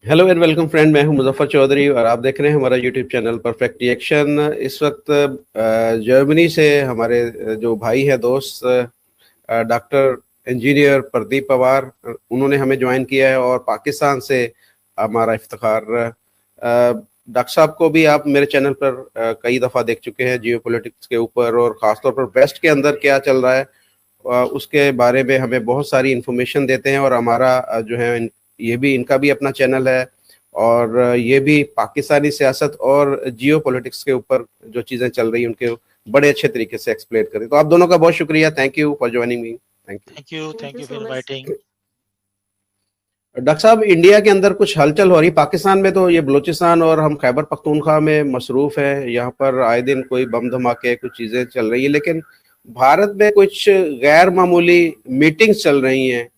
Hello and welcome friend, मैं हूं मुजफ्फर चौधरी और आप देख रहे हैं हमारा यूट्यूब चैनल परफेक्ट रिएक्शन। इस वक्त जर्मनी से हमारे जो भाई है दोस्त डॉक्टर इंजीनियर प्रदीप पवार, उन्होंने हमें ज्वाइन किया है और पाकिस्तान से हमारा इफ्तिखार। डॉक्टर साहब को भी आप मेरे चैनल पर कई दफ़ा देख चुके हैं जियो पॉलिटिक्स के ऊपर, और ख़ासतौर पर वेस्ट के अंदर क्या चल रहा है उसके बारे में हमें बहुत सारी इन्फॉर्मेशन देते हैं। और हमारा जो है ये भी, इनका भी अपना चैनल है और ये भी पाकिस्तानी सियासत और जियो पॉलिटिक्स के ऊपर जो चीज़ें चल रही हैं उनके बड़े अच्छे तरीके से एक्सप्लेन करें। तो आप दोनों का बहुत शुक्रिया, thank you for joining me. Thank you. Thank you for inviting. Doctor साहब, इंडिया के अंदर कुछ हलचल हो रही, पाकिस्तान में तो ये बलूचिस्तान और हम खैबर पख्तूनख्वा में मसरूफ है, यहाँ पर आए दिन कोई बम धमाके कुछ चीज़ें चल रही है, लेकिन भारत में कुछ गैर मामूली मीटिंग्स चल रही हैं।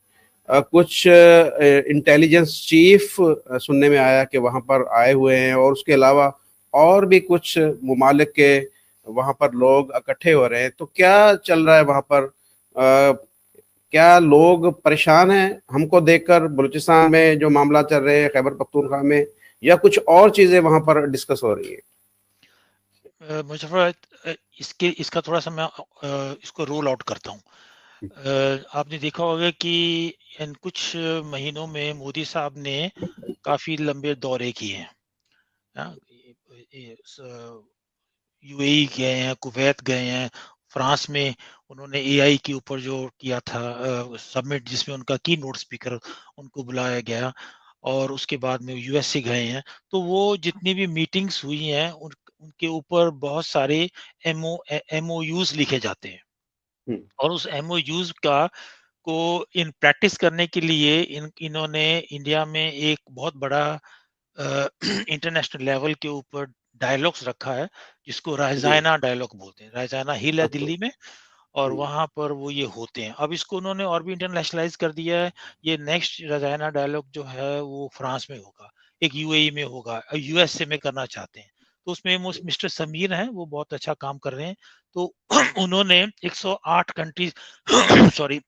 कुछ इंटेलिजेंस चीफ सुनने में आया कि वहाँ पर आए हुए हैं, और उसके अलावा और भी कुछ ममालिक के वहाँ पर लोग इकट्ठे हो रहे हैं। तो क्या चल रहा है वहाँ पर? क्या लोग परेशान हैं हमको देखकर बलूचिस्तान में जो मामला चल रहे हैं, खैबर पख्तूनख्वा में, या कुछ और चीजें वहां पर डिस्कस हो रही है? मुजफ्फर, इसका थोड़ा सा मैं इसको रोल आउट करता हूँ। आपने देखा होगा कि इन कुछ महीनों में मोदी साहब ने काफी लंबे दौरे किए हैं। हाँ, यूएई गए हैं, कुवैत गए हैं, फ्रांस में उन्होंने एआई के ऊपर जो किया था समिट, जिसमें उनका की नोट स्पीकर उनको बुलाया गया, और उसके बाद में यूएस से गए हैं। तो वो जितनी भी मीटिंग्स हुई हैं उनके ऊपर बहुत सारे एमओयूज लिखे जाते हैं, और उस एमओयूज का को इन प्रैक्टिस करने के लिए इन्होंने इंडिया में एक बहुत बड़ा इंटरनेशनल लेवल के ऊपर डायलॉग्स रखा है, जिसको रायजाना डायलॉग बोलते हैं। रायजाना हिल है दिल्ली में, और वहां पर वो ये होते हैं। अब इसको उन्होंने और भी इंटरनेशनलाइज कर दिया है। ये नेक्स्ट रायजाना डायलॉग जो है वो फ्रांस में होगा, एक यूएई में होगा, यूएसए में करना चाहते हैं। तो उसमें मिस्टर समीर हैं, वो बहुत अच्छा काम कर रहे हैं। तो उन्होंने 108 कंट्रीज सॉरी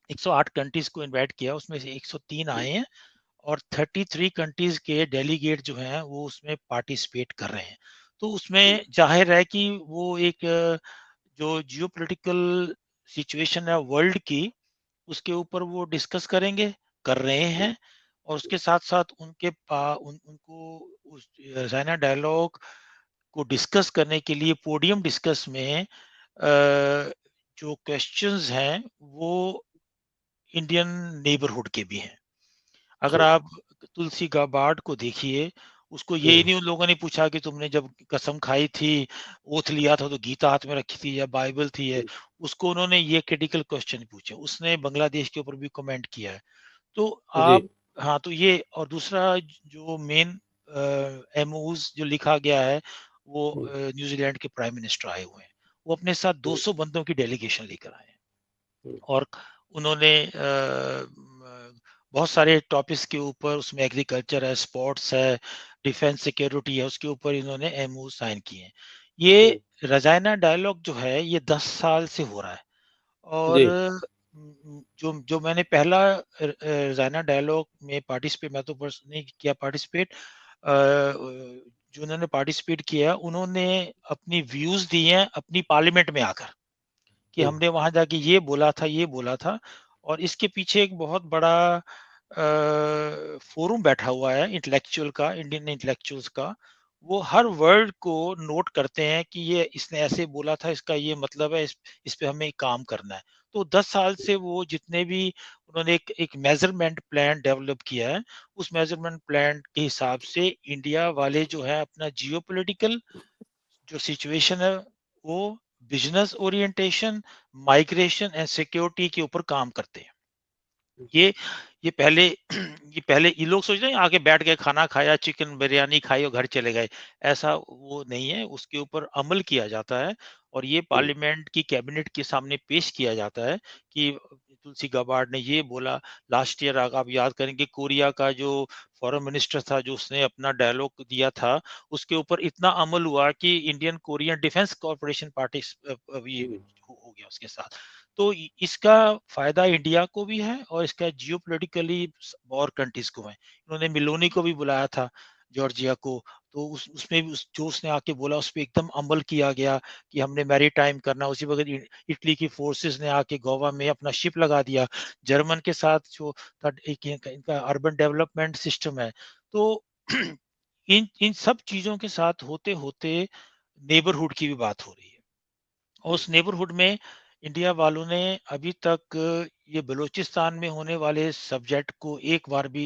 108 कंट्रीज को इनवाइट किया, उसमें से 103 आए हैं, और 33 कंट्रीज के डेलीगेट जो हैं वो उसमें पार्टिसिपेट कर रहे हैं। तो उसमें जाहिर है कि वो एक जो जियोपॉलिटिकल सिचुएशन है वर्ल्ड की, उसके ऊपर वो डिस्कस करेंगे, कर रहे हैं। और उसके साथ साथ उनको उस चाइना डायलॉग को डिस्कस करने के लिए पोडियम डिस्कस में जो क्वेश्चंस हैं वो इंडियन नेबरहुड के भी हैं। अगर आप तुलसी गाबार्ड को देखिए, उसको ये नहीं उन लोगों ने पूछा कि तुमने जब कसम खाई थी, ओथ लिया था, तो गीता हाथ में रखी थी या बाइबल थी है। उसको उन्होंने ये क्रिटिकल क्वेश्चन पूछे, उसने बांग्लादेश के ऊपर भी कमेंट किया है। तो जी आप, हाँ, तो ये, और दूसरा जो मेन एमओज जो लिखा गया है, वो न्यूजीलैंड के प्राइम मिनिस्टर आए हुए हैं। वो अपने साथ 200 बंदों की डेलीगेशन लेकर आए हैं, और उन्होंने बहुत सारे टॉपिक्स के ऊपर, उसमें एग्रीकल्चर है, स्पोर्ट्स है, डिफेंस सिक्योरिटी है, उसके ऊपर इन्होंने एमओ साइन किए हैं। ये रजायना डायलॉग जो है ये 10 साल से हो रहा है। और जी जो जो मैंने पहला रजायना डायलॉग में पार्टिसिपेट, मैं तो नहीं किया पार्टिसिपेट, जो उन्होंने पार्टिसिपेट किया उन्होंने अपनी व्यूज दिए हैं अपनी पार्लियामेंट में आकर, कि हमने वहां जाके ये बोला था, ये बोला था। और इसके पीछे एक बहुत बड़ा फोरम बैठा हुआ है इंटेलेक्चुअल का, इंडियन इंटेलेक्चुअल्स का। वो हर वर्ड को नोट करते हैं कि ये इसने ऐसे बोला था, इसका ये मतलब है, इस पे हमें काम करना है। तो 10 साल से वो जितने भी उन्होंने एक मेजरमेंट प्लान डेवलप किया है, उस मेजरमेंट प्लान के हिसाब से इंडिया वाले जो है अपना जियोपॉलिटिकल जो सिचुएशन है वो business orientation, migration and security के ऊपर काम करते हैं। ये ये पहले ये लोग सोच रहे हैं आके बैठ गए, खाना खाया, चिकन बिरयानी खाई और घर चले गए। ऐसा वो नहीं है, उसके ऊपर अमल किया जाता है, और ये पार्लियामेंट की कैबिनेट के सामने पेश किया जाता है कि तुलसी गाबार्ड ने ये बोला। लास्ट ईयर आप याद करेंगे, कोरिया का जो फॉरेन मिनिस्टर था, जो उसने अपना डायलॉग दिया था, उसके ऊपर इतना अमल हुआ कि Indian Korean defence corporation party हो गया उसके साथ। तो इसका फायदा इंडिया को भी है और इसका जियोपॉलिटिकली और कंट्रीज को है। इन्होंने मिलोनी को भी बुलाया था, जॉर्जिया को, तो उसमें भी जो उसने आके बोला उस पर एकदम अमल किया गया कि हमने मैरीटाइम करना। उसी वक्त इटली की फोर्सेस ने आके गोवा में अपना शिप लगा दिया। जर्मन के साथ जो एक इनका अर्बन डेवलपमेंट सिस्टम है। तो इन इन सब चीजों के साथ होते होते नेबरहुड की भी बात हो रही है। और उस नेबरहुड में इंडिया वालों ने अभी तक ये बलूचिस्तान में होने वाले सब्जेक्ट को एक बार भी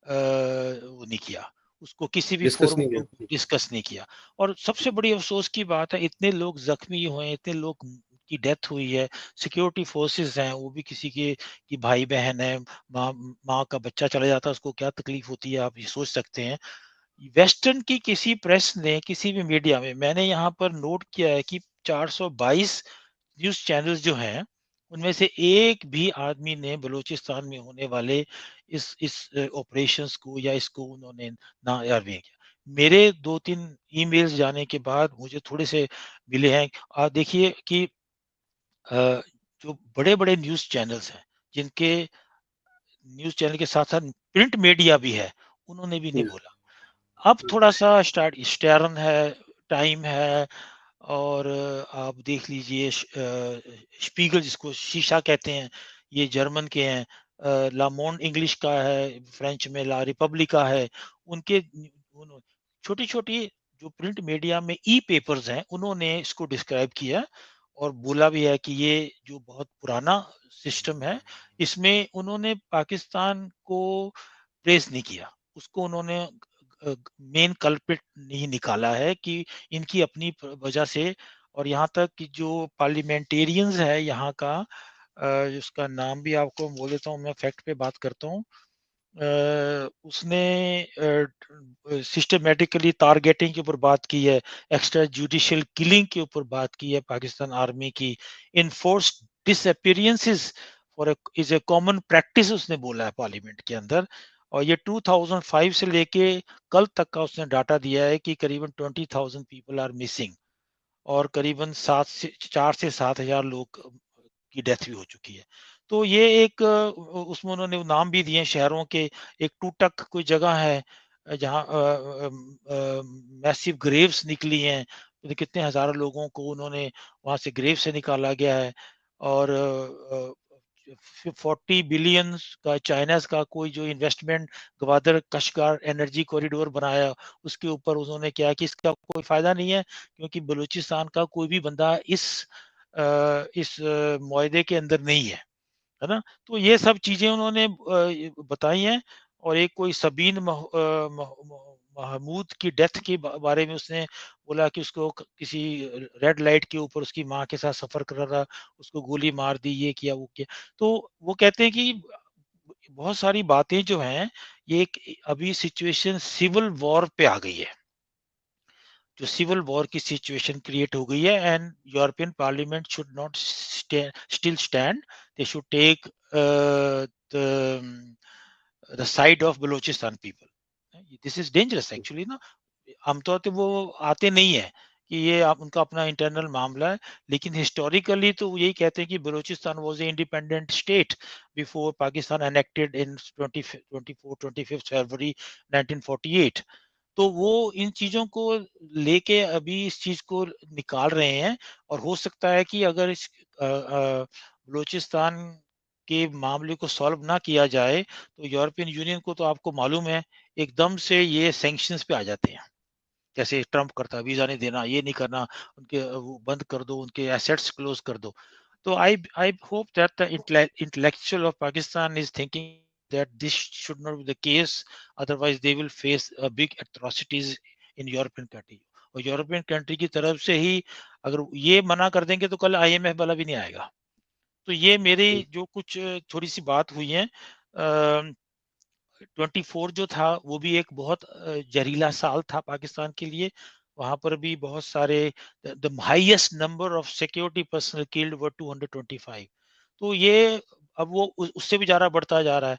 वो नहीं किया, उसको किसी भी डिस्कस फोरम नहीं को किया। डिस्कस नहीं किया। और सबसे बड़ी अफसोस की बात है, इतने लोग जख्मी हुए हैं, इतने लोग की डेथ हुई है, सिक्योरिटी फोर्सेस हैं, वो भी किसी के की भाई बहन है, माँ माँ का बच्चा चला जाता है, उसको क्या तकलीफ होती है, आप ये सोच सकते हैं। वेस्टर्न की किसी प्रेस ने, किसी भी मीडिया में, मैंने यहाँ पर नोट किया है कि 422 न्यूज़ चैनल्स जो हैं, उनमें से एक भी आदमी ने बलूचिस्तान में होने वाले इस ऑपरेशंस को या इसको उन्होंने ना यार भी किया। मेरे 2-3 ईमेल्स जाने के बाद मुझे थोड़े से मिले हैं। देखिए कि जो बड़े-बड़े न्यूज़ चैनल्स हैं, जिनके न्यूज़ चैनल के साथ-साथ प्रिंट मीडिया भी है, उन्होंने भी नहीं बोला। अब थोड़ा-सा स्टैर्न है, टाइम है, और आप देख लीजिए स्पीगल जिसको शीशा कहते हैं, ये जर्मन के हैं। ला मोंड इंग्लिश का है, फ्रेंच में ला रिपब्लिका है। उनके छोटी-छोटी जो प्रिंट मीडिया में ई पेपर्स हैं, उन्होंने इसको डिस्क्राइब किया और बोला भी है कि ये जो बहुत पुराना सिस्टम है, इसमें उन्होंने पाकिस्तान को प्रेज़ नहीं किया। उसको उन्होंने मेन कल्प्रिट नहीं निकाला है कि इनकी अपनी वजह से। और यहाँ तक कि जो पार्लियामेंटेरियंस है यहाँ का, उसका नाम भी आपको बोल देता हूँ, मैं फैक्ट पे बात करता हूँ। उसने सिस्टमेटिकली टारगेटिंग के ऊपर बात की है, एक्स्ट्रा जुडिशियल किलिंग के ऊपर बात की है पाकिस्तान आर्मी की, enforced disappearances for is a common practice उसने बोला है पार्लियामेंट के अंदर। और ये 2005 से लेके कल तक का उसने डाटा दिया है कि करीबन 20,000 पीपल आर मिसिंग और करीबन 4 से 7 हजार लोग की डेथ भी हो चुकी है। तो ये एक उसमें उन्होंने नाम भी दिए शहरों के। एक टूटक कोई जगह है जहाँ मैसिव ग्रेव्स निकली हैं, तो कितने हजारों लोगों को उन्होंने वहां से ग्रेव से निकाला गया है। और 40 बिलियन का चाइना का कोई जो इन्वेस्टमेंट गवादर कशगार एनर्जी कॉरिडोर बनाया, उसके ऊपर उन्होंने क्या कि इसका कोई फायदा नहीं है, क्योंकि बलूचिस्तान का कोई भी बंदा इस मुआहदे के अंदर नहीं है ना? तो ये सब चीजें उन्होंने बताई हैं। और एक कोई सबीन महमूद की डेथ के बारे में उसने बोला कि उसको किसी रेड लाइट के ऊपर उसकी माँ के साथ सफर कर रहा, उसको गोली मार दी, ये किया वो किया। तो वो कहते हैं कि बहुत सारी बातें जो हैं, ये एक अभी सिचुएशन सिविल वॉर पे आ गई है, जो सिविल वॉर की सिचुएशन क्रिएट हो गई है। And European parliament should not still stand, they should take the side of Balochistan people. This is dangerous actually ना। आमतौर पे वो आते नहीं है कि ये उनका अपना इंटरनल मामला है, लेकिन हिस्टोरिकली तो यही कहते हैं कि Balochistan was a independent state before Pakistan enacted इन 25 फरवरी 1948। तो वो इन चीज़ों को लेके अभी इस चीज़ को निकाल रहे हैं। और हो सकता है कि अगर इस बलूचिस्तान के मामले को सॉल्व ना किया जाए, तो यूरोपियन यूनियन को तो आपको मालूम है, एकदम से ये सैंक्शंस पे आ जाते हैं। जैसे ट्रम्प करता है, वीज़ा नहीं देना, ये नहीं करना, उनके वो बंद कर दो, उनके एसेट्स क्लोज़ कर दो। So I hope that the intellectual of Pakistan is thinking that this should not be the case. Otherwise, they will face a big atrocities in European country. और यूरोपियन कंट्री की तरफ से ही अगर ये मना कर देंगे, तो कल आईएमएफ वाला भी नहीं आएगा। तो ये मेरी जो कुछ थोड़ी सी बात हुई है। 24 जो था वो भी एक बहुत जहरीला साल था पाकिस्तान के लिए। वहां पर भी बहुत सारे, the highest number of security personnel killed were 225। तो ये अब वो उससे भी ज्यादा बढ़ता जा रहा है।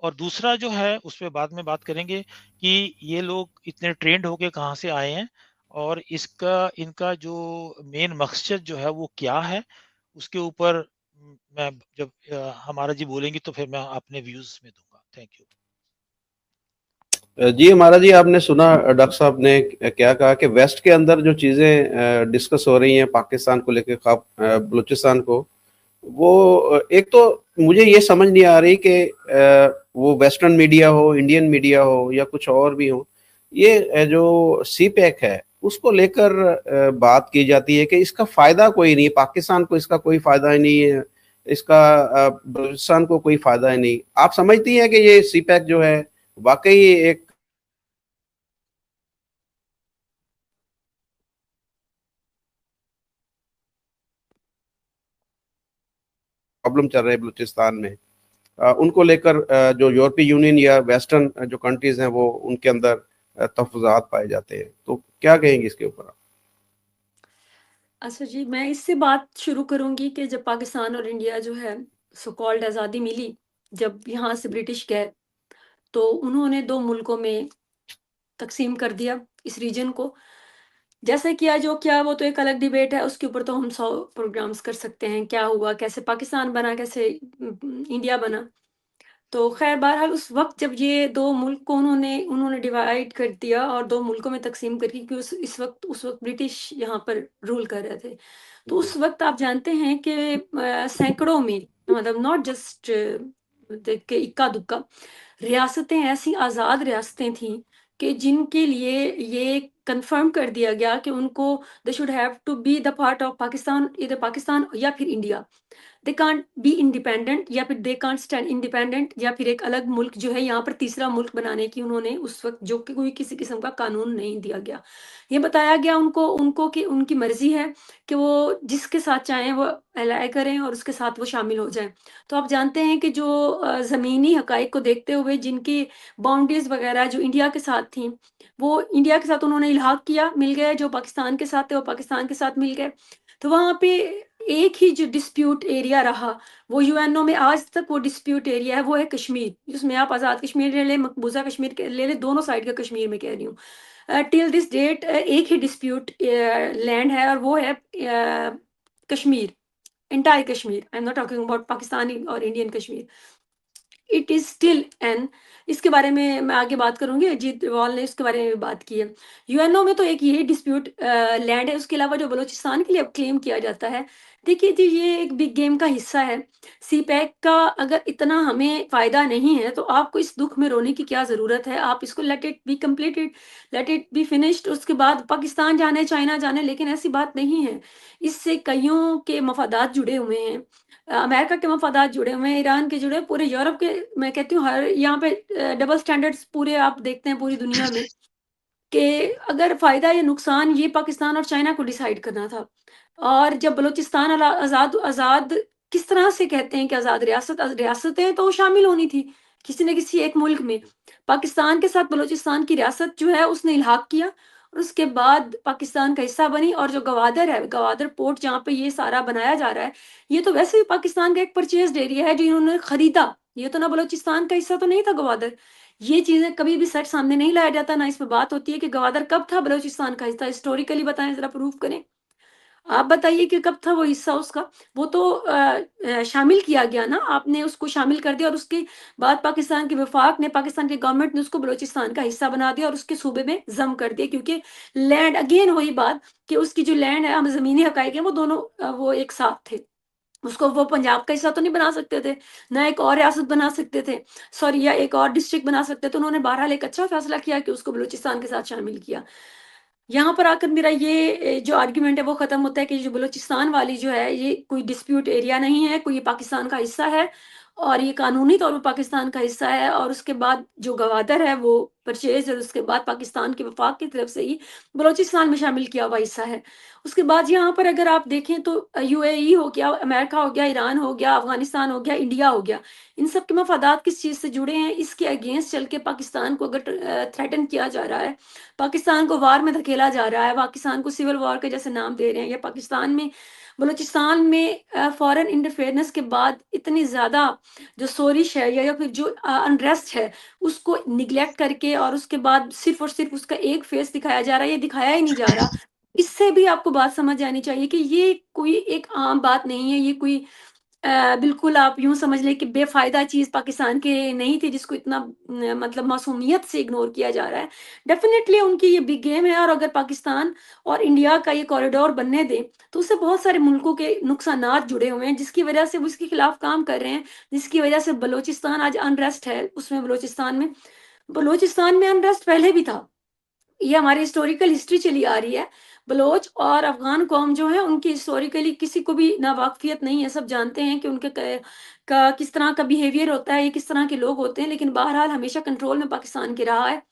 और दूसरा जो है उस पर बाद में बात करेंगे कि ये लोग इतने ट्रेंड होके कहाँ से आए हैं, और इसका इनका जो मेन मकसद जो है वो क्या है, उसके ऊपर मैं जब हमारा जी बोलेंगे तो फिर मैं अपने व्यूज में दूंगा। Thank you. जी हमारा जी, आपने सुना डॉक्टर साहब ने क्या कहा कि वेस्ट के अंदर जो चीज़ें डिस्कस हो रही हैं पाकिस्तान को लेकर, खास बलूचिस्तान को, वो एक तो मुझे ये समझ नहीं आ रही कि वो वेस्टर्न मीडिया हो, इंडियन मीडिया हो या कुछ और भी हो, ये जो सी पैक है उसको लेकर बात की जाती है कि इसका फायदा कोई नहीं, पाकिस्तान को इसका कोई फायदा ही नहीं है, इसका बलूचिस्तान को कोई फायदा ही नहीं। आप समझती हैं कि ये सी पैक जो है वाकई एक प्रॉब्लम चल रही है बलूचिस्तान में, उनको लेकर जो यूरोपीय यूनियन या वेस्टर्न जो कंट्रीज हैं वो उनके अंदर तहफुजात पाए जाते हैं, तो क्या कहेंगे इसके ऊपर आप? अच्छा जी, मैं इससे बात शुरू करूंगी कि जब पाकिस्तान और इंडिया जो है सो कॉल्ड आज़ादी मिली, जब यहाँ से ब्रिटिश गए, तो उन्होंने 2 मुल्कों में तक़सीम कर दिया इस रीजन को। जैसे किया जो किया वो तो एक अलग डिबेट है, उसके ऊपर तो हम 100 प्रोग्राम्स कर सकते हैं, क्या हुआ, कैसे पाकिस्तान बना, कैसे इंडिया बना। तो ख़ैर बहरहाल उस वक़्त जब ये 2 मुल्क को उन्होंने उन्होंने डिवाइड कर दिया और 2 मुल्कों में तक़सीम करके, क्योंकि उस वक़्त ब्रिटिश यहाँ पर रूल कर रहे थे। तो उस वक़्त आप जानते हैं कि सैकड़ों में, मतलब नॉट जस्ट देख के इक्का-दुक्का रियासतें, ऐसी आज़ाद रियासतें थीं कि जिनके लिए ये कन्फर्म कर दिया गया कि उनको they should have to be the part of Pakistan, either Pakistan या फिर India. They can't be independent, या फिर दे कांट स्टैंड इंडिपेंडेंट, या फिर एक अलग मुल्क जो है यहाँ पर तीसरा मुल्क बनाने की उन्होंने उस वक्त, जो कि कोई किसी किस्म का कानून नहीं दिया गया। ये बताया गया उनको उनको कि उनकी मर्जी है कि वो जिसके साथ चाहें वो अलाय करें और उसके साथ वो शामिल हो जाएं। तो आप जानते हैं कि जो ज़मीनी हकाइक को देखते हुए जिनकी बाउंड्रीज वगैरह जो इंडिया के साथ थी, वो इंडिया के साथ उन्होंने इल्हाक किया, मिल गए। जो पाकिस्तान के साथ थे वो पाकिस्तान के साथ मिल गए। तो वहाँ पे एक ही जो डिस्प्यूट एरिया रहा, वो यूएनओ में आज तक वो डिस्प्यूट एरिया है, वो है कश्मीर, जिसमें आप आज़ाद कश्मीर ले लें, मकबूजा कश्मीर ले लें, दोनों साइड का कश्मीर मैं कह रही हूँ। टिल दिस डेट एक ही डिस्प्यूट लैंड है और वो है Kashmir, entire Kashmir. I am not talking about Pakistani और Indian Kashmir. It is still an, इसके बारे में मैं आगे बात करूंगी, अजीत डोभाल ने इसके बारे में बात की है। यूएनओ में तो एक यही डिस्प्यूट लैंड है, उसके अलावा जो बलूचिस्तान के लिए अब क्लेम किया जाता है, देखिए जी ये एक बिग गेम का हिस्सा है। सी पैक का अगर इतना हमें फायदा नहीं है तो आपको इस दुख में रोने की क्या जरूरत है, आप इसको let it be completed, let it be finished, उसके बाद पाकिस्तान जाने चाइना जाने, लेकिन ऐसी बात नहीं है। इससे कईयों के मफादात जुड़े हुए हैं, अमेरिका के मफादात जुड़े हुए हैं, ईरान के जुड़े हैं, पूरे यूरोप के, मैं कहती हूँ हर यहाँ पे डबल स्टैंडर्ड्स पूरे आप देखते हैं पूरी दुनिया में, कि अगर फायदा या नुकसान ये पाकिस्तान और चाइना को डिसाइड करना था। और जब बलूचिस्तान आजाद आजाद किस तरह से कहते हैं कि आजाद रियासत, रियासतें तो शामिल होनी थी किसी न किसी एक मुल्क में। पाकिस्तान के साथ बलूचिस्तान की रियासत जो है उसने इल्हाक किया और उसके बाद पाकिस्तान का हिस्सा बनी। और जो गवादर है, गवादर पोर्ट जहाँ पे ये सारा बनाया जा रहा है, ये तो वैसे भी पाकिस्तान का एक परचेज एरिया है जो इन्होंने खरीदा। ये तो ना बलूचिस्तान का हिस्सा तो नहीं था गवादर। ये चीजें कभी भी सच सामने नहीं लाया जाता, ना इस पे बात होती है कि गवादर कब था बलूचिस्तान का हिस्सा। हिस्टोरिकली बताएं, जरा प्रूव करें। आप बताइए कि कब था वो हिस्सा उसका। वो तो शामिल किया गया ना, आपने उसको शामिल कर दिया और उसके बाद पाकिस्तान के वफाक ने, पाकिस्तान के गवर्नमेंट ने उसको बलूचिस्तान का हिस्सा बना दिया और उसके सूबे में जम कर दिया, क्योंकि लैंड, अगेन वही बात कि उसकी जो लैंड है, हम जमीनी हकाइक है, वो दोनों वो एक साथ थे। उसको वो पंजाब का हिस्सा तो नहीं बना सकते थे, ना एक और रियासत बना सकते थे, सॉरी, या एक और डिस्ट्रिक्ट बना सकते थे। उन्होंने बहरहाल एक अच्छा फैसला किया कि उसको बलूचिस्तान के साथ शामिल किया। यहाँ पर आकर मेरा ये जो आर्ग्यूमेंट है वो खत्म होता है कि जो बलूचिस्तान वाली जो है ये कोई डिस्प्यूट एरिया नहीं है, कोई ये पाकिस्तान का हिस्सा है और ये कानूनी तौर पर पाकिस्तान का हिस्सा है। और उसके बाद जो गवादर है वो परचेज, और उसके बाद पाकिस्तान के वफाक की तरफ से ही बलूचिस्तान में शामिल किया हुआ हिस्सा है। उसके बाद यहाँ पर अगर आप देखें तो यूएई हो गया, अमेरिका हो गया, ईरान हो गया, अफगानिस्तान हो गया, इंडिया हो गया, इन सब के मफादात किस चीज़ से जुड़े हैं, इसके अगेंस्ट चल के पाकिस्तान को अगर थ्रेटन किया जा रहा है, पाकिस्तान को वार में धकेला जा रहा है, पाकिस्तान को सिविल वॉर के जैसे नाम दे रहे हैं, या पाकिस्तान में बलूचिस्तान में फॉरेन इंटरफेरेंस के बाद इतनी ज़्यादा जो सोरिश है या फिर जो अनरेस्ट है उसको निगलेक्ट करके और उसके बाद सिर्फ और सिर्फ उसका एक फेस दिखाया जा रहा है, ये दिखाया ही नहीं जा रहा। इससे भी आपको बात समझ आनी चाहिए कि ये कोई एक आम बात नहीं है, ये कोई बिल्कुल आप यूं समझ लें कि बेफायदा चीज पाकिस्तान के नहीं थी जिसको इतना मतलब मासूमियत से इग्नोर किया जा रहा है। डेफिनेटली उनकी ये बिग गेम है, और अगर पाकिस्तान और इंडिया का ये कॉरिडोर बनने दें तो उससे बहुत सारे मुल्कों के नुकसानात जुड़े हुए हैं, जिसकी वजह से वो इसके खिलाफ काम कर रहे हैं, जिसकी वजह से बलोचिस्तान आज अनरेस्ट है। उसमें बलोचिस्तान में अनरेस्ट पहले भी था, ये हमारी हिस्टोरिकल हिस्ट्री चली आ रही है। बलोच और अफगान कौम जो है उनकी हिस्टोरिकली किसी को भी नावाकिफियत नहीं है, सब जानते हैं कि उनके का किस तरह का बिहेवियर होता है, ये किस तरह के लोग होते हैं, लेकिन बहरहाल हमेशा कंट्रोल में पाकिस्तान के रहा है।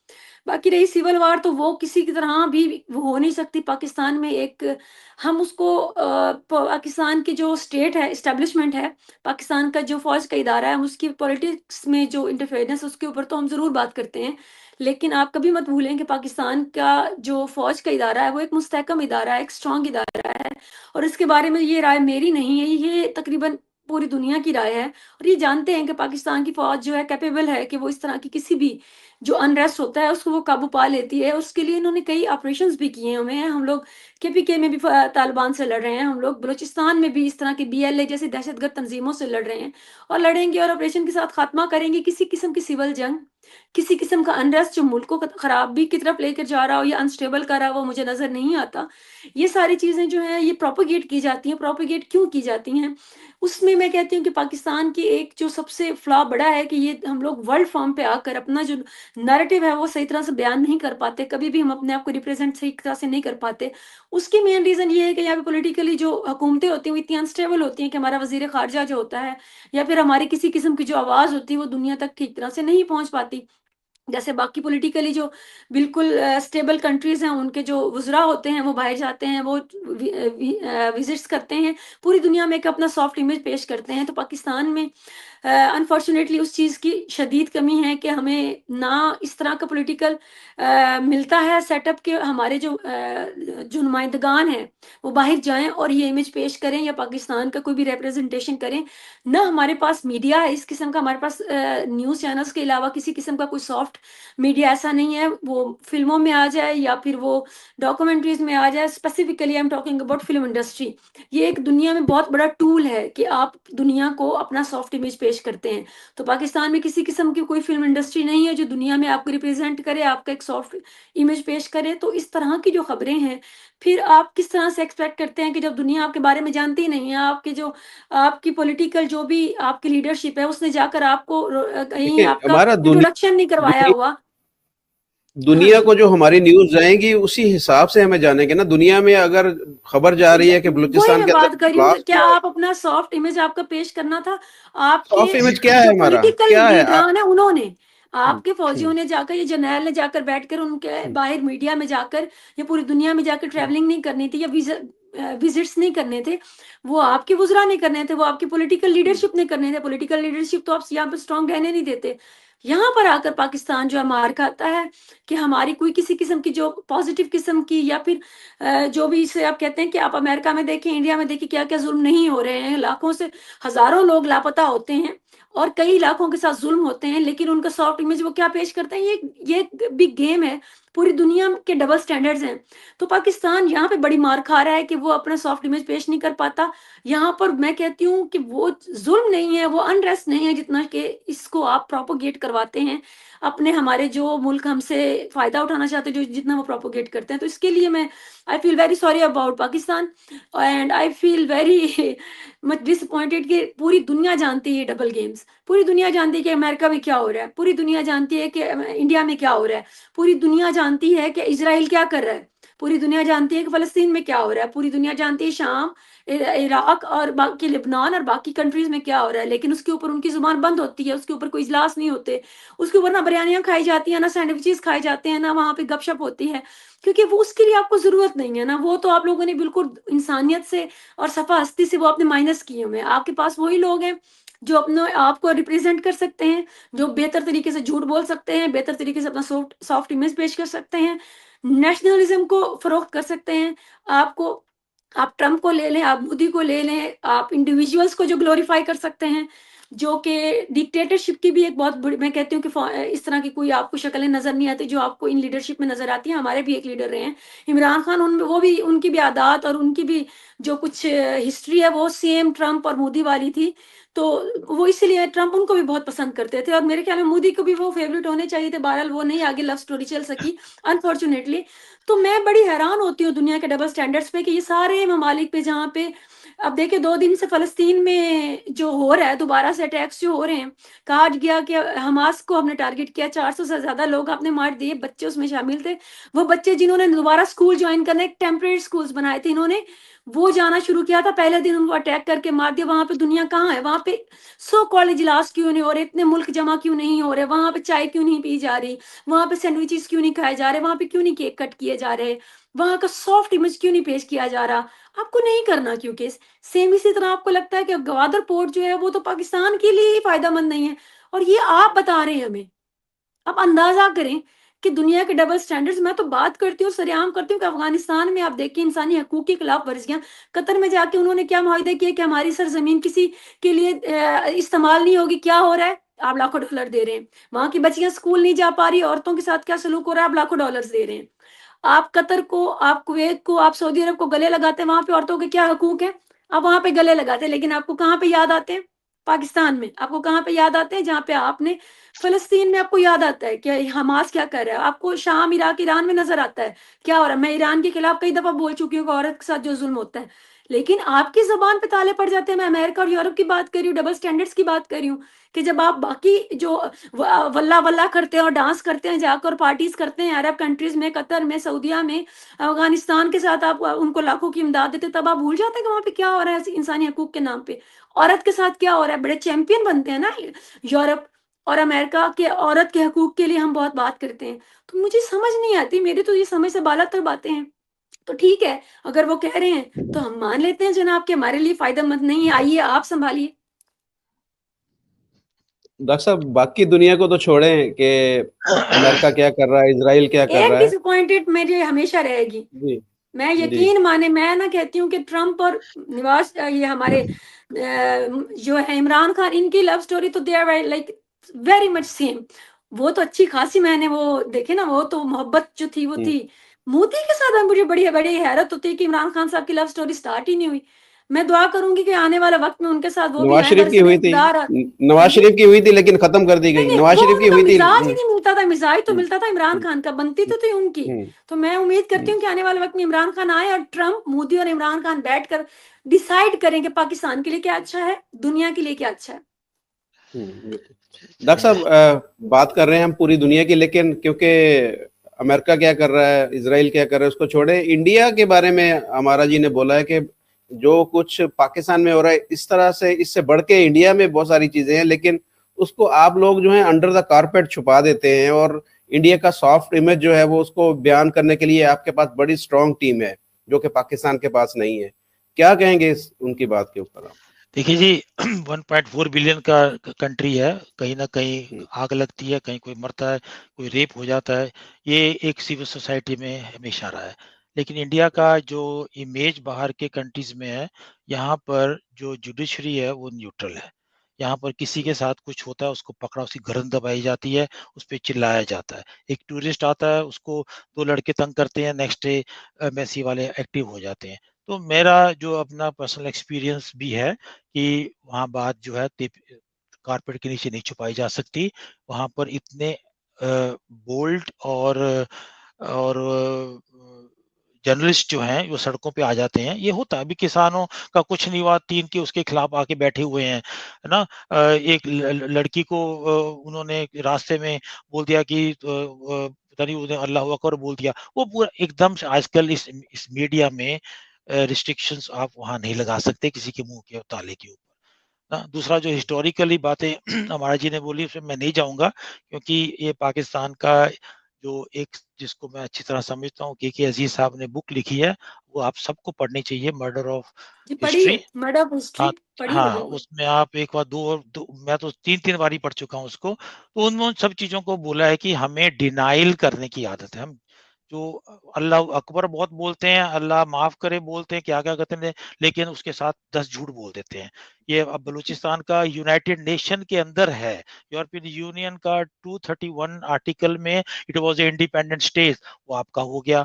बाकी रही सिविल वार, तो वो किसी की तरह भी वो हो नहीं सकती पाकिस्तान में। एक हम उसको पाकिस्तान की जो स्टेट है, इस्टेब्लिशमेंट है, पाकिस्तान का जो फौज का इदारा है, उसकी पॉलिटिक्स में जो इंटरफेरेंस, उसके ऊपर तो हम जरूर बात करते हैं। लेकिन आप कभी मत भूलें कि पाकिस्तान का जो फौज का इदारा है वो एक मुस्तहकम इदारा है, एक स्ट्रांग इदारा है। और इसके बारे में ये राय मेरी नहीं है, ये तकरीबन पूरी दुनिया की राय है। और ये जानते हैं कि पाकिस्तान की फौज जो है कैपेबल है कि वो इस तरह की किसी भी जो अनरेस्ट होता है उसको वो काबू पा लेती है। उसके लिए इन्होंने कई ऑपरेशंस भी किए हुए हैं। हम लोग केपीके में भी तालिबान से लड़ रहे हैं, हम लोग बलूचिस्तान में भी इस तरह की बीएलए जैसी दहशतगर्द तंजीमों से लड़ रहे हैं, और लड़ेंगे और ऑपरेशन के साथ खात्मा करेंगे किसी किस्म की सिविल जंग, किसी किस्म का अनरेस्ट जो मुल्क को खराबी की तरफ लेकर जा रहा हो या अनस्टेबल कर रहा हो, वो मुझे नजर नहीं आता। ये सारी चीजें जो है ये प्रोपोगेट की जाती हैं। प्रोपोगेट क्यों की जाती हैं? उसमें मैं कहती हूँ कि पाकिस्तान की एक जो सबसे फ्लॉ बड़ा है कि ये हम लोग वर्ल्ड फॉर्म पे आकर अपना जो नैरेटिव है वो सही तरह से बयान नहीं कर पाते, कभी भी हम अपने आप को रिप्रेजेंट सही तरह से नहीं कर पाते। उसकी मेन रीजन ये है कि यहाँ पे पॉलिटिकली जो हुकूमतें होती हैं वो इतनी अनस्टेबल होती हैं कि हमारा वजीर खारजा जो होता है या फिर हमारी किसी किस्म की जो आवाज होती है वो दुनिया तक ठीक तरह से नहीं पहुंच पाती। जैसे बाकी पॉलिटिकली जो बिल्कुल स्टेबल कंट्रीज हैं, उनके जो वुज़रा होते हैं वो बाहर जाते हैं, वो विजिट्स करते हैं, पूरी दुनिया में एक अपना सॉफ्ट इमेज पेश करते हैं। तो पाकिस्तान में अनफॉर्चुनेटली उस चीज़ की शदीद कमी है कि हमें ना इस तरह का पॉलिटिकल मिलता है सेटअप के हमारे जो नुमाइंदगान हैं वो बाहर जाएं और ये इमेज पेश करें या पाकिस्तान का कोई भी रिप्रेजेंटेशन करें। ना हमारे पास मीडिया है इस किस्म का, हमारे पास न्यूज़ चैनल्स के अलावा किसी किस्म का कोई सॉफ्ट मीडिया ऐसा नहीं है, वो फिल्मों में आ जाए या फिर वो डॉक्यूमेंट्रीज में आ जाए। Specifically I am talking about film industry. ये एक दुनिया में बहुत बड़ा टूल है कि आप दुनिया को अपना सॉफ्ट इमेज पेश करते हैं। तो पाकिस्तान में किसी किस्म की कोई फिल्म इंडस्ट्री नहीं है जो दुनिया में आपको रिप्रेजेंट करे, आपका एक सॉफ्ट इमेज पेश करे। तो इस तरह की जो खबरें हैं, फिर आप किस तरह से एक्सपेक्ट करते हैं कि जब दुनिया आपके बारे में जानती ही नहीं है, आपके जो आपकी पॉलिटिकल जो भी आपकी लीडरशिप है उसने जाकर आपको कहीं देखिए आपका हमारा इंट्रोडक्शन नहीं करवाया दुनिया हुआ। हाँ दुनिया जी, को जो हमारी न्यूज जाएंगी उसी हिसाब से हमें जानेंगे ना। दुनिया में अगर खबर जा रही है कि वही बलूचिस्तान मैं के अंदर बात कर रही हूँ। ब्लास्ट क्या हुआ है, आप अपना सॉफ्ट इमेज आपका पेश करना था? सॉफ्ट आपके इमेज क्या है जो हमारा, पॉलिटिकल क्या है लीडरान है उन्होंने, हम्म, आपके फौजियों हम्म, ने जाकर, ये जर्नैल ने जाकर बैठकर उनके हम्म, बाहर मीडिया में जाकर या पूरी दुनिया में जाकर हम्म, ट्रैवलिंग नहीं करनी थी या विजिट्स नहीं करने थे। वो आपके वुजरा नहीं करने थे, वो आपकी पॉलिटिकल हम्म। लीडरशिप नहीं करने थे। पॉलिटिकल लीडरशिप तो आप यहाँ पर स्ट्रांग रहने नहीं देते। यहाँ पर आकर पाकिस्तान जो है मार खाता है कि हमारी कोई किसी किस्म की जो पॉजिटिव किस्म की या फिर जो भी इसे आप कहते हैं कि आप अमेरिका में देखें, इंडिया में देखें, क्या क्या जुल्म नहीं हो रहे हैं। लाखों से हजारों लोग लापता होते हैं और कई लाखों के साथ जुल्म होते हैं, लेकिन उनका सॉफ्ट इमेज वो क्या पेश करते हैं? ये बिग गेम है। पूरी दुनिया के डबल स्टैंडर्ड्स हैं। तो पाकिस्तान यहाँ पे बड़ी मार खा रहा है कि वो अपना सॉफ्ट इमेज पेश नहीं कर पाता। यहाँ पर मैं कहती हूँ कि वो जुल्म नहीं है, वो अनरेस्ट नहीं है, जितना कि इसको आप प्रोपोगेट करवाते हैं अपने हमारे जो मुल्क हमसे फायदा उठाना चाहते हैं, जो जितना वो प्रोपोगेट करते हैं। तो इसके लिए मैं I feel very sorry about Pakistan, and I feel very much disappointed कि पूरी दुनिया जानती है डबल गेम्स। पूरी दुनिया जानती है कि अमेरिका में क्या हो रहा है, पूरी दुनिया जानती है कि इंडिया में क्या हो रहा है, पूरी दुनिया जानती है कि इजराइल क्या कर रहा है, पूरी दुनिया जानती है कि फलस्तीन में क्या हो रहा है, पूरी दुनिया जानती है शाम, इराक और बाकी लेबनान और बाकी कंट्रीज में क्या हो रहा है। लेकिन उसके ऊपर उनकी जुबान बंद होती है, उसके ऊपर कोई इजलास नहीं होते, उसके ऊपर ना बिरयानियां खाई जाती हैं, ना सैंडविचेस खाए जाते हैं, ना वहां पे गपशप होती है, क्योंकि वो उसके लिए आपको जरूरत नहीं है ना। वो तो आप लोगों ने बिल्कुल इंसानियत से और सफा हस्ती से वो आपने माइनस किए हुए हैं। आपके पास वही लोग हैं जो अपने आप को रिप्रेजेंट कर सकते हैं, जो बेहतर तरीके से झूठ बोल सकते हैं, बेहतर तरीके से अपना सॉफ्ट इमेज पेश कर सकते हैं, नेशनलिज्म को फरोख्त कर सकते हैं। आपको आप ट्रम्प को ले लें, आप मोदी को ले लें, आप इंडिविजुअल्स को जो ग्लोरीफाई कर सकते हैं, जो कि डिक्टेटरशिप की भी एक बहुत बड़ी, मैं कहती हूँ कि इस तरह की कोई आपको शक्लें नजर नहीं आती जो आपको इन लीडरशिप में नजर आती हैं। हमारे भी एक लीडर रहे हैं इमरान खान, उन वो भी, उनकी भी आदत और उनकी भी जो कुछ हिस्ट्री है वो सेम ट्रम्प और मोदी वाली थी। तो वो इसलिए ट्रम्प उनको भी बहुत पसंद करते थे और मेरे ख्याल में मोदी को भी वो फेवरेट होने चाहिए थे। बहरहाल वो नहीं आगे लव स्टोरी चल सकी अनफॉर्चुनेटली। तो मैं बड़ी हैरान होती हूँ दुनिया के डबल स्टैंडर्ड्स पे कि ये सारे ममालिक पे, जहाँ पे अब देखिए 2 दिन से फलस्तीन में जो हो रहा है, दोबारा से अटैक्स जो हो रहे हैं, कहा गया कि हमास को हमने टारगेट किया, 400 से ज्यादा लोग आपने मार दिए, बच्चे उसमें शामिल थे। वो बच्चे जिन्होंने दोबारा स्कूल ज्वाइन करने, टेम्परेरी स्कूल्स बनाए थे इन्होंने, वो जाना शुरू किया था, पहले दिन उनको अटैक करके मार दिया। वहां पे दुनिया कहाँ है? वहां पे सो कॉलेज इजलास क्यों नहीं हो रहे? इतने मुल्क जमा क्यों नहीं हो रहे? वहां पे चाय क्यों नहीं पी जा रही? वहां पे सैंडविचेस क्यों नहीं खाए जा रहे? वहां पे क्यों नहीं केक कट किए जा रहे? वहां का सॉफ्ट इमेज क्यों नहीं पेश किया जा रहा? आपको नहीं करना क्योंकि सेम इसी तरह आपको लगता है कि गवादर पोर्ट जो है वो तो पाकिस्तान के लिए ही फायदेमंद नहीं है, और ये आप बता रहे हैं हमें। आप अंदाजा करें कि दुनिया के डबल स्टैंडर्ड्स। मैं तो बात करती हूँ, सरेआम करती हूँ कि अफगानिस्तान में आप देखिए इंसानी हकूक की खिलाफ वर्जियां, कतर में जाके उन्होंने क्या मुआहदे किए कि हमारी सरजमीन किसी के लिए इस्तेमाल नहीं होगी। क्या हो रहा है? आप लाखों डॉलर दे रहे हैं। वहां की बच्चियां स्कूल नहीं जा पा रही, औरतों के साथ क्या सलूक हो रहा है? आप लाखों डॉलर दे रहे हैं। आप कतर को, आप कुवैत को, आप सऊदी अरब को गले लगाते हैं, वहां पे औरतों के क्या हकूक है? आप वहां पे गले लगाते हैं, लेकिन आपको कहाँ पे याद आते हैं? पाकिस्तान में। आपको कहाँ पे याद आते हैं? जहाँ पे आपने फलस्तीन में आपको याद आता है कि हमास क्या कर रहा है। आपको शाम, इराक, ईरान में नजर आता है क्या हो रहा है। मैं ईरान के खिलाफ कई दफा बोल चुकी हूँ कि औरत के साथ जो जुल्म होता है, लेकिन आपकी जबान पे ताले पड़ जाते हैं। मैं अमेरिका और यूरोप की बात कर रही हूँ, डबल स्टैंडर्ड्स की बात कर रही हूँ, कि जब आप बाकी जो वल्ला वल्ला करते हैं और डांस करते हैं, जाकर पार्टीज करते हैं अरब कंट्रीज में, कतर में, सऊदिया में, अफगानिस्तान के साथ आप उनको लाखों की इमदाद देते, तब आप भूल जाते हैं कि वहां पे क्या हो रहा है इंसानी हकूक के नाम पे। औरत के साथ क्या हो रहा है? बड़े चैंपियन बनते हैं ना यूरोप और अमेरिका के, औरत के हकूक के लिए हम बहुत बात करते हैं। तो मुझे समझ नहीं आती, मेरी तो ये समझ से बाला तर बातें हैं। तो ठीक है, अगर वो कह रहे हैं तो हम मान लेते हैं जनाब कि हमारे लिए फायदेमंद नहीं है, आइए आप संभालिए। डॉक्टर साहब, बाकी दुनिया को तो छोड़ें कि अमेरिका क्या कर रहा है, इजराइल क्या कर एक रहा है। डिसअपॉइंटेड मेरी हमेशा रहेगी। जी मैं जी। यकीन माने, मैं ना कहती हूँ कि ट्रम्प और निवास ये हमारे जो है इमरान खान, इनकी लव स्टोरी तो they are like very much same. वो तो अच्छी खासी, मैंने वो देखे ना, वो तो मोहब्बत जो थी वो थी। मोदी के साथ मुझे बड़ी बड़ी हैरत होती है कि इमरान खान साहब की लव स्टोरी स्टार्ट ही नहीं हुई। मैं दुआ करूंगी कि आने वाला वक्त में उनके साथ वो भी नवाज आए, शरीफ अगर की हुई थी। इकतदार। नवाज हाँ जी। शरीफ की हुई थी लेकिन खत्म कर दी नहीं गई। नहीं, नवाज वो शरीफ की उनका हुई थी। मिजाज ही नहीं मिलता था, मिजाज तो हम्म, मिलता था इमरान हम्म, खान का, बनती तो थी उनकी। हम्म, तो मैं उम्मीद करती हम्म, हूँ कि आने वाले वक्त में इमरान खान आए और ट्रम्प, मोदी और इमरान खान बैठकर डिसाइड करें कि पाकिस्तान के लिए क्या अच्छा है, दुनिया के लिए क्या अच्छा है। बिल्कुल। डॉक्टर साहब, बात कर रहे हैं हम पूरी दुनिया की, लेकिन क्योंकि अमेरिका क्या कर रहा है, इसराइल क्या कर रहा है, उसको छोड़े, इंडिया के बारे में हमारा जी ने बोला है कि जो कुछ पाकिस्तान में हो रहा है, इस तरह से, इससे बढ़ के इंडिया में बहुत सारी चीजें हैं, लेकिन उसको आप लोग जो है अंडर द कारपेट छुपा देते हैं, और इंडिया का सॉफ्ट इमेज जो है वो उसको बयान करने के लिए आपके पास बड़ी स्ट्रांग टीम है, जो कि पाकिस्तान के पास नहीं है। क्या कहेंगे उनकी बात के ऊपर आप? देखिए जी, 1.4 बिलियन का कंट्री है, कहीं ना कहीं हम्म, आग लगती है, कहीं कोई मरता है, कोई रेप हो जाता है, ये एक सिविल सोसाइटी में हमेशा रहा है। लेकिन इंडिया का जो इमेज बाहर के कंट्रीज में है, यहाँ पर जो जुडिशरी है वो न्यूट्रल है। यहाँ पर किसी के साथ कुछ होता है, उसको पकड़ा, उसकी गर्दन दबाई जाती है, उस पर चिल्लाया जाता है। एक टूरिस्ट आता है, उसको दो लड़के तंग करते हैं, नेक्स्ट डे एम्बेसी वाले एक्टिव हो जाते हैं। तो मेरा जो अपना पर्सनल एक्सपीरियंस भी है कि वहाँ बात जो है कारपेट के नीचे नहीं छुपाई जा सकती। वहाँ पर इतने बोल्ड और जर्नलिस्ट जो हैं वो सड़कों पे आ जाते हैं। ये होता है, अभी किसानों का कुछ नहीं हुआ, 3 के उसके खिलाफ आके बैठे हुए हैं, है ना। एक लड़की को उन्होंने रास्ते में बोल दिया कि पता नहीं, उन्हें अल्लाह अकबर बोल दिया। वो पूरा एकदम से आजकल इस मीडिया में रिस्ट्रिक्शंस आप वहाँ नहीं लगा सकते किसी के मुंह के ताले के ऊपर ना। दूसरा जो हिस्टोरिकली बातें हमारा जी ने बोली उसमें मैं नहीं जाऊंगा, क्योंकि ये पाकिस्तान का जो एक, जिसको मैं अच्छी तरह समझता हूँ, के अजीज साहब ने बुक लिखी है, वो आप सबको पढ़नी चाहिए, मर्डर ऑफ जी पढ़ी हिस्ट्री। है, मर्डर ऑफ हिस्ट्री हाँ, पढ़ी है हाँ, बिल्कुल। उसमें आप एक बार मैं तो 3 बार ही पढ़ चुका हूँ उसको। तो उनमें उन सब चीजों को बोला है कि हमें डिनाइल करने की आदत है। हम जो अल्लाह अकबर बहुत बोलते हैं, अल्लाह माफ करे बोलते हैं, क्या क्या कहते हैं, लेकिन उसके साथ 10 झूठ बोल देते हैं। ये अब बलूचिस्तान का यूनाइटेड नेशन के अंदर है, यूरोपियन यूनियन का 231 आर्टिकल में it was a independent state, वो आपका हो गया।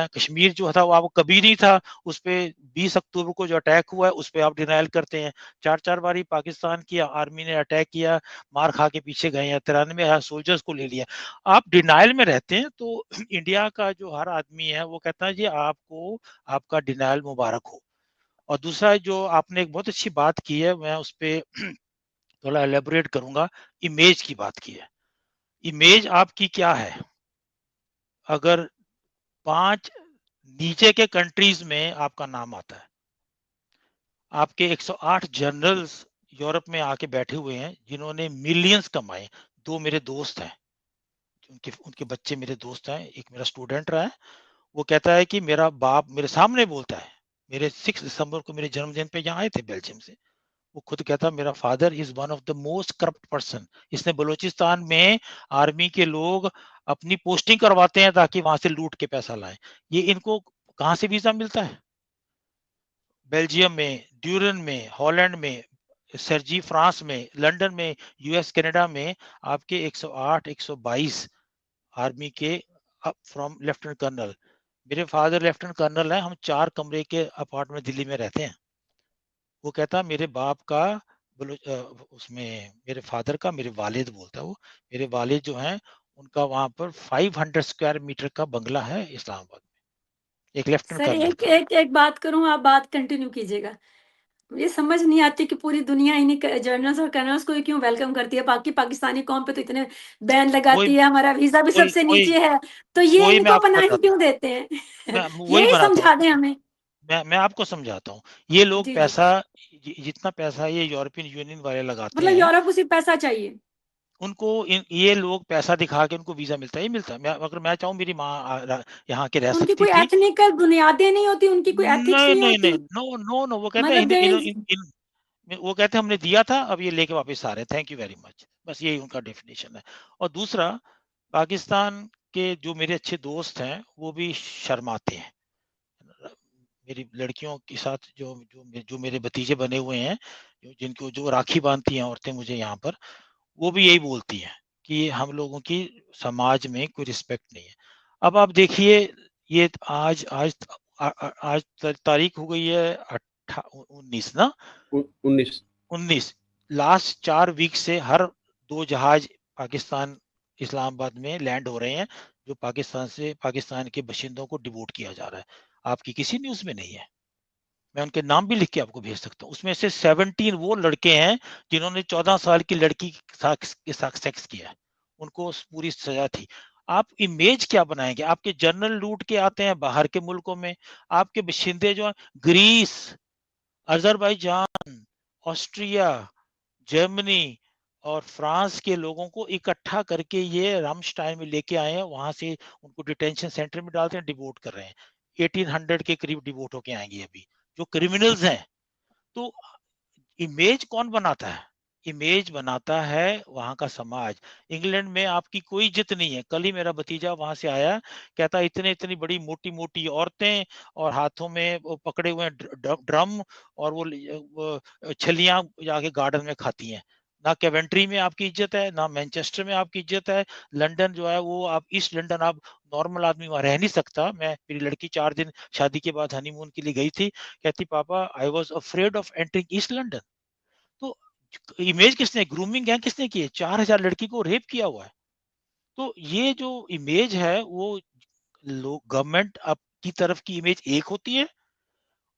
कश्मीर जो था वो आपको कभी नहीं था, उस पे 20 अक्टूबर को जो अटैक हुआ है उस पे आप डिनाइल करते हैं। 4 बारी पाकिस्तान की आर्मी ने अटैक किया, मार खा के पीछे गए हैं, 93 सोल्जर्स को ले लिया। आप डिनाइल में रहते हैं, तो इंडिया का जो हर आदमी है वो कहता है जी आपको आपका डिनाइल मुबारक हो। और दूसरा जो आपने एक बहुत अच्छी बात की है, मैं उस पर थोड़ा एलेबोरेट करूंगा, इमेज की बात की है। इमेज आपकी क्या है? अगर 5 नीचे के कंट्रीज में आपका नाम आता है, आपके 108 जनरल्स यूरोप में आके बैठे हुए हैं जिन्होंने मिलियंस कमाए। 2 मेरे दोस्त हैं, उनके उनके बच्चे मेरे दोस्त हैं, एक मेरा स्टूडेंट रहा है। वो कहता है कि मेरा बाप मेरे सामने बोलता है, मेरे 6 दिसंबर को मेरे जन्मदिन पे यहाँ आए थे बेल्जियम से। वो खुद कहता मेरा father is one of the most corrupt person. इसने बलूचिस्तान में आर्मी के लोग अपनी पोस्टिंग करवाते हैं ताकि वहां से लूट के पैसा लाएं। ये इनको कहाँ से वीजा मिलता है? बेल्जियम में, ड्यूरन में, हॉलैंड में, सर्जी फ्रांस में, लंदन में, यूएस कनाडा में आपके 108 122 आर्मी के फ्रॉम लेफ्टिनेंट कर्नल। मेरे फादर लेफ्टिनेंट कर्नल है, हम 4 कमरे के अपार्टमेंट दिल्ली में रहते हैं। वो कहता मेरे बाप का उसमें मेरे फादर का, मेरे वालिद बोलता है वो, मेरे वालिद जो हैं उनका वहां पर 500 स्क्वायर मीटर का बंगला है इस्लामाबाद में, एक लेफ्टिनेंट सर कर्नल एक का। एक एक बात करूं, आप बात कंटिन्यू कीजिएगा। मुझे समझ नहीं आती कि पूरी दुनिया इन्हीं जनरल्स और कर्नल्स को ही क्यों वेलकम करती है, बाकी पाकिस्तानी कौम पे तो इतने बैन वही लगाती है, हमारा वीजा भी वही सबसे वही नीचे है, तो ये वही मैं इनको आपको पनाही बताता क्यों देते हैं? हूँ, मैं वही ये बनाता हूँ। समझा दें हमें। मैं आपको समझाता हूँ। ये लोग जी जी, पैसा, जितना पैसा ये यूरोपियन यूनियन वाले लगाते मतलब हैं, यूरोप उसी पैसा चाहिए। उनको ये लोग पैसा दिखा के उनको वीजा मिलता है, ही मिलता है। अगर मैं चाहूँ मेरी माँ यहाँ के रह तो उनकी सकती कोई थी। एथनिकल बुनियादें नहीं होती, उनकी कोई एथिक्स नहीं नहीं नहीं होती? नहीं, नो नो नो, वो कहते हैं मतलब देयर इज, वो कहते हैं हमने दिया था, अब ये लेके वापस आ रहे हैं, थैंक यू वेरी मच, बस यही उनका डेफिनेशन है। और दूसरा, पाकिस्तान के जो मेरे अच्छे दोस्त हैं वो भी शर्माते हैं। मेरी लड़कियों के साथ जो मेरे भतीजे बने हुए हैं, जिनको जो राखी बांधती हैं औरतें मुझे यहाँ पर, वो भी यही बोलती हैं कि हम लोगों की समाज में कोई रिस्पेक्ट नहीं है। अब आप देखिए, ये आज आज आज तारीख हो गई है 19 ना, 19। 19। लास्ट 4 वीक से हर 2 जहाज पाकिस्तान इस्लामाबाद में लैंड हो रहे हैं, जो पाकिस्तान के बाशिंदों को डिवोट किया जा रहा है। आपकी किसी न्यूज में नहीं है। मैं उनके नाम भी लिख के आपको भेज सकता हूँ। उसमें से 17 वो लड़के हैं जिन्होंने 14 साल की लड़की के साथ सेक्स किया है, उनको पूरी सजा थी। आप इमेज क्या बनाएंगे? आपके जनरल लूट के आते हैं बाहर के मुल्कों में, आपके बाशिंदे जो हैं ग्रीस, अजरबैजान, ऑस्ट्रिया, जर्मनी और फ्रांस के लोगों को इकट्ठा करके ये रामस्टाइन में लेके आए हैं, वहां से उनको डिटेंशन सेंटर में डालते हैं, डिवोट कर रहे हैं। 1800 के करीब डिवोट होके आएंगे अभी, जो क्रिमिनल्स हैं। तो इमेज कौन बनाता है? इमेज बनाता है वहां का समाज। इंग्लैंड में आपकी कोई इज्जत नहीं है। कल ही मेरा भतीजा वहां से आया, कहता इतने इतनी बड़ी मोटी मोटी औरतें और हाथों में वो पकड़े हुए ड्रम, और वो छलियां जाके गार्डन में खाती हैं। ना केवेंट्री में आपकी इज्जत है, ना मैनचेस्टर में आपकी इज्जत है। लंदन जो है वो, आप ईस्ट लंदन, आप नॉर्मल आदमी वहां रह नहीं सकता। मेरी लड़की 4 दिन शादी के बाद हनीमून के लिए गई थी, कहती पापा I was afraid of entering east London. तो इमेज किसने, ग्रूमिंग है किसने की है? 4000 लड़की को रेप किया हुआ है। तो ये जो इमेज है वो, लोग गवर्नमेंट अब की तरफ की इमेज एक होती है,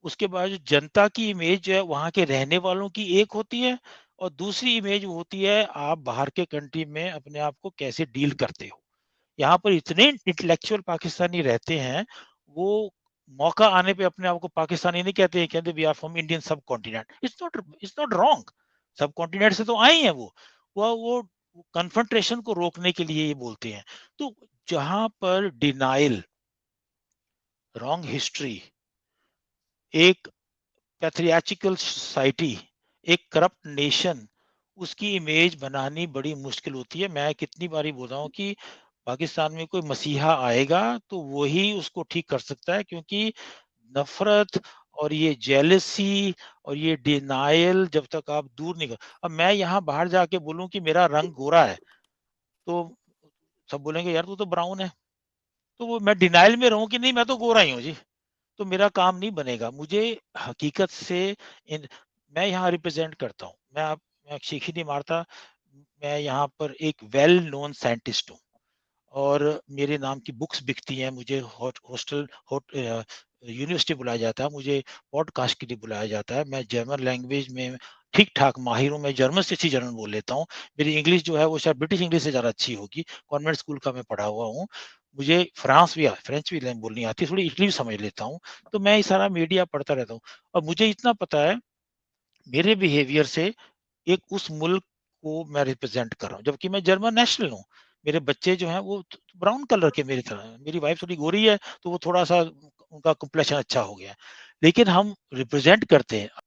उसके बाद जो जनता की इमेज जो है वहां के रहने वालों की एक होती है, और दूसरी इमेज वो होती है आप बाहर के कंट्री में अपने आप को कैसे डील करते हो। यहाँ पर इतने इंटेलेक्चुअल पाकिस्तानी रहते हैं, वो मौका आने पे अपने आप को पाकिस्तानी नहीं कहते, कहते वी आर फ्रॉम इंडियन सब कॉन्टिनेंट। इट्स नॉट रॉन्ग, सब कॉन्टिनेंट से तो आए हैं वो कन्फ्रंट्रेशन को रोकने के लिए ये बोलते हैं। तो जहां पर डिनाइल, रॉन्ग हिस्ट्री, एक पैट्रियार्चिकल सोसाइटी, एक करप्ट नेशन, उसकी इमेज बनानी बड़ी मुश्किल होती है। मैं कितनी बारी बोल रहा हूँ कि पाकिस्तान में कोई मसीहा आएगा तो वही उसको ठीक कर सकता है, क्योंकि नफरत और ये जेलसी और ये डिनायल जब तक आप दूर नहीं कर, अब मैं यहाँ बाहर जाके बोलूं कि मेरा रंग गोरा है तो सब बोलेंगे यार तू तो ब्राउन है, तो वो मैं डिनाइल में रहूं कि नहीं मैं तो गोरा ही हूँ जी, तो मेरा काम नहीं बनेगा। मुझे हकीकत से मैं यहाँ रिप्रेजेंट करता हूँ, मैं सीखी नहीं मारता, मैं यहाँ पर एक वेल नोन साइंटिस्ट हूँ और मेरे नाम की बुक्स बिकती हैं, मुझे हॉस्टल यूनिवर्सिटी बुलाया जाता है, मुझे पॉडकास्ट के लिए बुलाया जाता है, मैं जर्मन लैंग्वेज में ठीक ठाक माहिर हूँ, मैं जर्मन से अच्छी जर्मन बोल लेता हूँ, मेरी इंग्लिश जो है वो शायद ब्रिटिश इंग्लिश से ज़्यादा अच्छी होगी, कॉन्वेंट स्कूल का मैं पढ़ा हुआ हूँ, मुझे फ्रेंच भी बोलनी आती है, थोड़ी इटली भी समझ लेता हूँ, तो मैं ये सारा मीडिया पढ़ता रहता हूँ और मुझे इतना पता है मेरे बिहेवियर से एक उस मुल्क को मैं रिप्रेजेंट कर रहा हूँ, जबकि मैं जर्मन नेशनल हूँ, मेरे बच्चे जो हैं वो ब्राउन कलर के मेरी तरह हैं, मेरी वाइफ थोड़ी गोरी है तो वो थोड़ा सा उनका कम्प्लेक्शन अच्छा हो गया है, लेकिन हम रिप्रेजेंट करते हैं